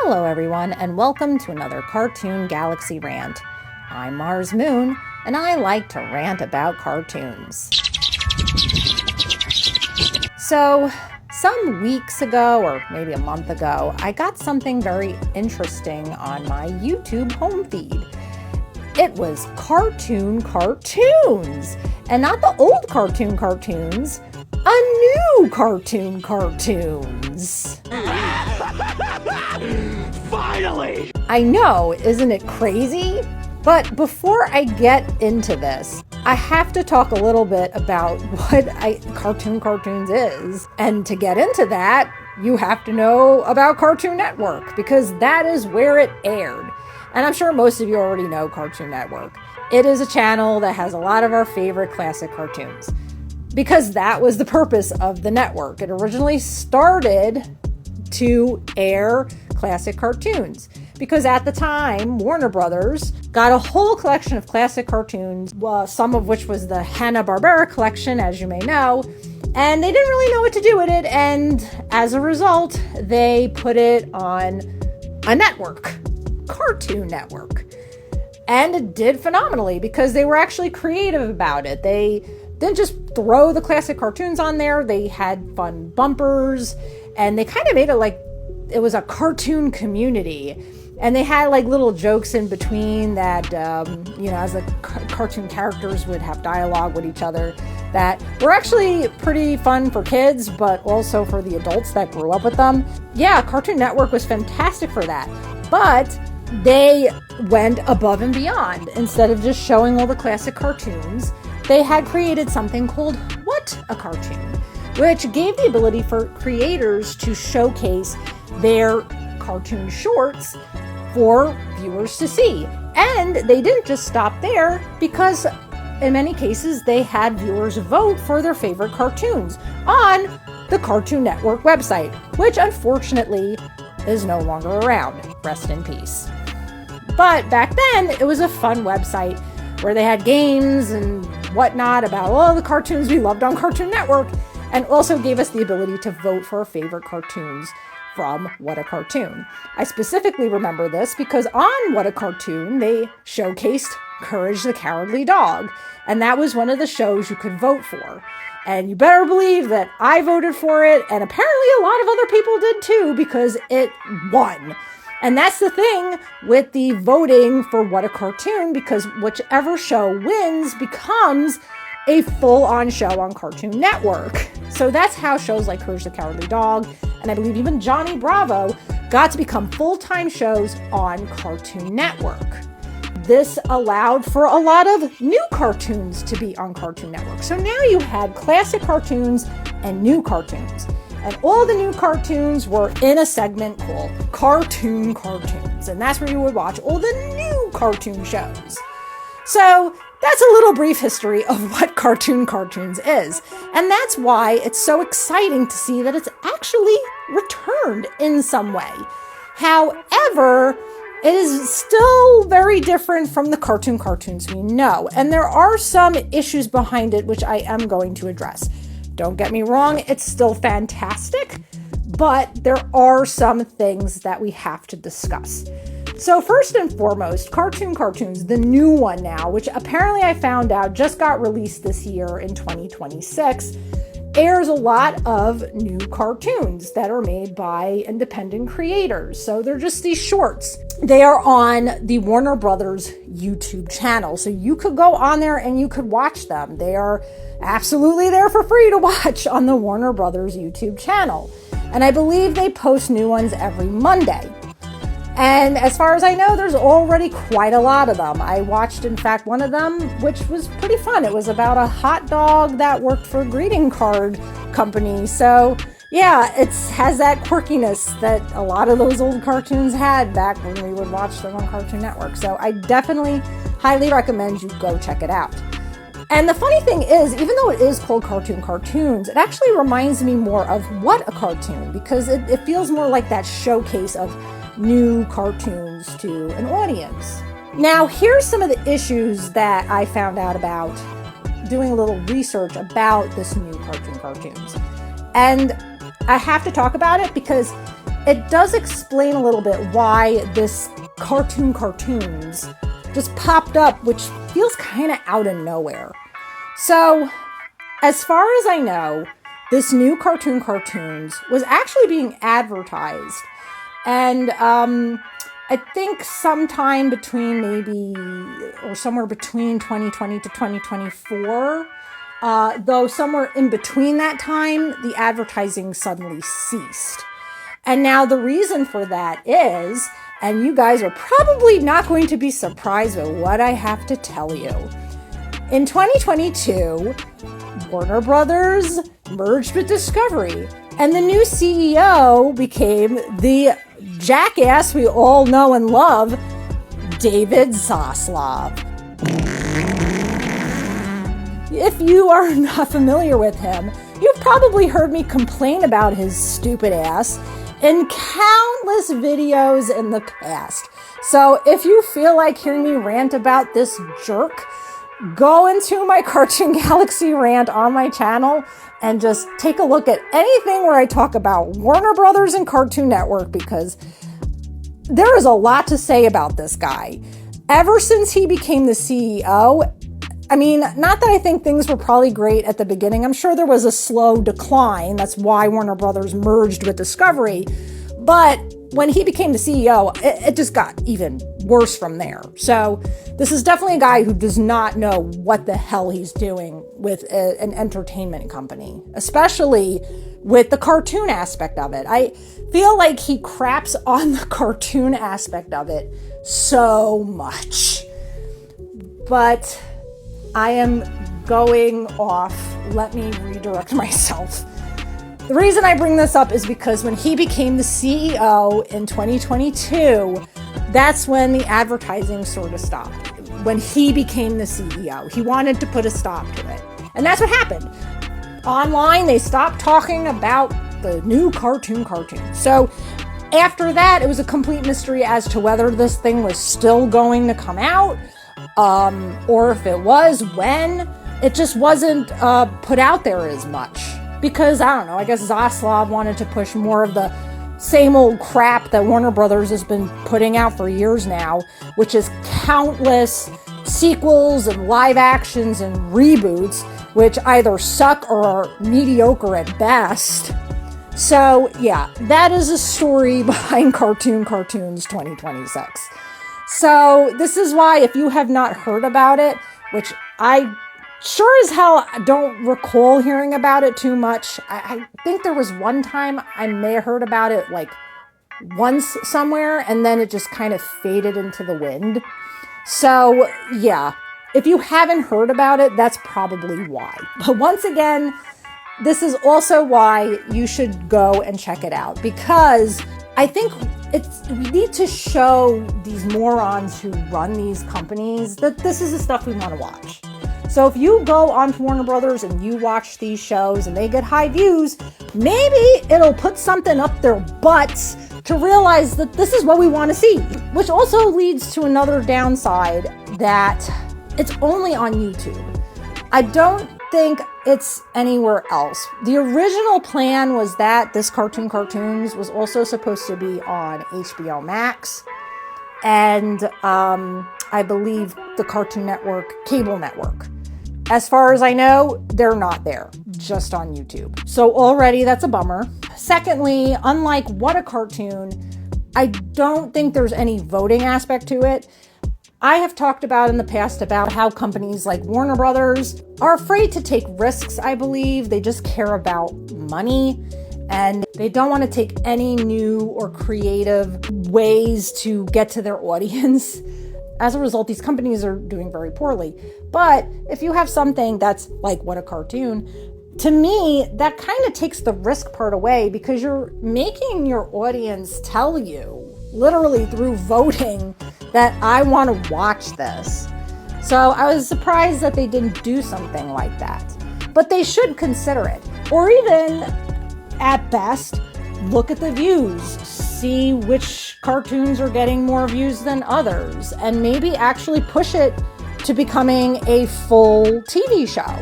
Hello everyone, and welcome to another Cartoon Galaxy rant. I'm Mars Moon, and I like to rant about cartoons. So, some weeks ago, or maybe a month ago, I got something very interesting on my YouTube home feed. It was cartoons, and not the old cartoons, a new cartoons. Finally! I know, isn't it crazy? But before I get into this, I have to talk a little bit about what cartoons is. And to get into that, you have to know about Cartoon Network, because that is where it aired. And I'm sure most of you already know Cartoon Network. It is a channel that has a lot of our favorite classic cartoons, because that was the purpose of the network. It originally started to air classic cartoons, because at the time, Warner Brothers got a whole collection of classic cartoons, some of which was the Hanna-Barbera collection, as you may know, and they didn't really know what to do with it, and as a result, they put it on a network, Cartoon Network. And it did phenomenally, because they were actually creative about it. They didn't just throw the classic cartoons on there, they had fun bumpers, and they kind of made it like it was a cartoon community. And they had like little jokes in between that, as the cartoon characters would have dialogue with each other that were actually pretty fun for kids, but also for the adults that grew up with them. Yeah, Cartoon Network was fantastic for that. But they went above and beyond. Instead of just showing all the classic cartoons, they had created something called What a Cartoon, which gave the ability for creators to showcase their cartoon shorts for viewers to see. And they didn't just stop there, because in many cases they had viewers vote for their favorite cartoons on the Cartoon Network website, which unfortunately is no longer around. Rest in peace. But back then it was a fun website where they had games and whatnot about all the cartoons we loved on Cartoon Network, and also gave us the ability to vote for our favorite cartoons from What a Cartoon. I specifically remember this because on What a Cartoon, they showcased Courage the Cowardly Dog, and that was one of the shows you could vote for. And you better believe that I voted for it, and apparently a lot of other people did too, because it won. And that's the thing with the voting for What a Cartoon, because whichever show wins becomes a full-on show on Cartoon Network. So that's how shows like Courage the Cowardly Dog, and I believe even Johnny Bravo, got to become full-time shows on Cartoon Network. This allowed for a lot of new cartoons to be on Cartoon Network. So now you had classic cartoons and new cartoons. And all the new cartoons were in a segment called Cartoons. And that's where you would watch all the new cartoon shows. So that's a little brief history of what Cartoons is. And that's why it's so exciting to see that it's actually returned in some way. However, it is still very different from the cartoons we know. And there are some issues behind it which I am going to address. Don't get me wrong, it's still fantastic, but there are some things that we have to discuss. So first and foremost, Cartoons, the new one now, which apparently I found out just got released this year in 2026, airs a lot of new cartoons that are made by independent creators. So they're just these shorts. They are on the Warner Brothers YouTube channel. So you could go on there and you could watch them. They are absolutely there for free to watch on the Warner Brothers YouTube channel. And I believe they post new ones every Monday. And as far as I know, there's already quite a lot of them. I watched, in fact, one of them, which was pretty fun. It was about a hot dog that worked for a greeting card company. So yeah, it has that quirkiness that a lot of those old cartoons had back when we would watch them on Cartoon Network. So I definitely highly recommend you go check it out. And the funny thing is, even though it is called Cartoons, it actually reminds me more of What a Cartoon, because it feels more like that showcase of new cartoons to an audience. Now, here's some of the issues that I found out about doing a little research about this new Cartoons. And I have to talk about it because it does explain a little bit why this cartoons just popped up, which feels kind of out of nowhere. So, as far as I know, this new cartoons was actually being advertised. And I think sometime between somewhere between 2020 to 2024, though somewhere in between that time, the advertising suddenly ceased. And now the reason for that is, and you guys are probably not going to be surprised at what I have to tell you. In 2022, Warner Brothers merged with Discovery, and the new CEO became the jackass we all know and love, David Zaslav. If you are not familiar with him, you've probably heard me complain about his stupid ass in countless videos in the past. So if you feel like hearing me rant about this jerk, go into my Cartoon Galaxy rant on my channel and just take a look at anything where I talk about Warner Brothers and Cartoon Network, because there is a lot to say about this guy. Ever since he became the CEO, I mean, not that I think things were probably great at the beginning. I'm sure there was a slow decline. That's why Warner Brothers merged with Discovery. But when he became the CEO, it just got even worse from there. So this is definitely a guy who does not know what the hell he's doing with an entertainment company, especially with the cartoon aspect of it. I feel like he craps on the cartoon aspect of it so much. But I am going off. Let me redirect myself. The reason I bring this up is because when he became the CEO in 2022, that's when the advertising sort of stopped. When he became the CEO, he wanted to put a stop to it. And that's what happened. Online, they stopped talking about the new cartoon. So after that, it was a complete mystery as to whether this thing was still going to come out, or if it was, when. It just wasn't put out there as much. Because, I don't know, I guess Zaslav wanted to push more of the same old crap that Warner Brothers has been putting out for years now, which is countless sequels and live actions and reboots, which either suck or are mediocre at best. So, yeah, that is a story behind Cartoons 2026. So, this is why, if you have not heard about it, which I sure as hell don't recall hearing about it too much. I think there was one time I may have heard about it like once somewhere, and then it just kind of faded into the wind. So yeah, if you haven't heard about it, that's probably why. But once again, this is also why you should go and check it out, because I think we need to show these morons who run these companies that this is the stuff we want to watch. So if you go onto Warner Brothers and you watch these shows and they get high views, maybe it'll put something up their butts to realize that this is what we want to see. Which also leads to another downside, that it's only on YouTube. I don't think it's anywhere else. The original plan was that this Cartoons was also supposed to be on HBO Max and I believe the Cartoon Network cable network. As far as I know, they're not there, just on YouTube. So already that's a bummer. Secondly, unlike What a Cartoon, I don't think there's any voting aspect to it. I have talked about in the past about how companies like Warner Brothers are afraid to take risks, I believe. They just care about money, and they don't want to take any new or creative ways to get to their audience. As a result, these companies are doing very poorly. But if you have something that's like What a Cartoon, to me, that kind of takes the risk part away, because you're making your audience tell you, literally through voting, that I want to watch this. So I was surprised that they didn't do something like that. But they should consider it. Or even, at best, look at the views. See which cartoons are getting more views than others, and maybe actually push it to becoming a full TV show.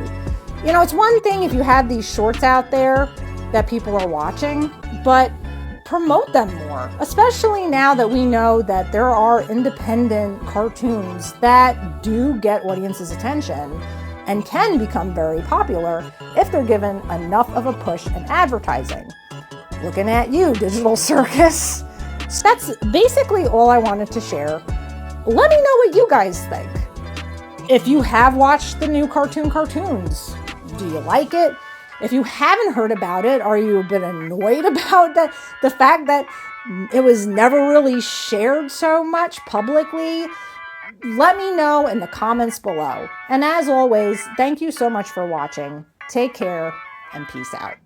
You know, it's one thing if you have these shorts out there that people are watching, but promote them more, especially now that we know that there are independent cartoons that do get audiences' attention and can become very popular if they're given enough of a push in advertising. Looking at you, Digital Circus. So that's basically all I wanted to share. Let me know what you guys think. If you have watched the new Cartoons, do you like it? If you haven't heard about it, are you a bit annoyed about that? The fact that it was never really shared so much publicly? Let me know in the comments below. And as always, thank you so much for watching. Take care and peace out.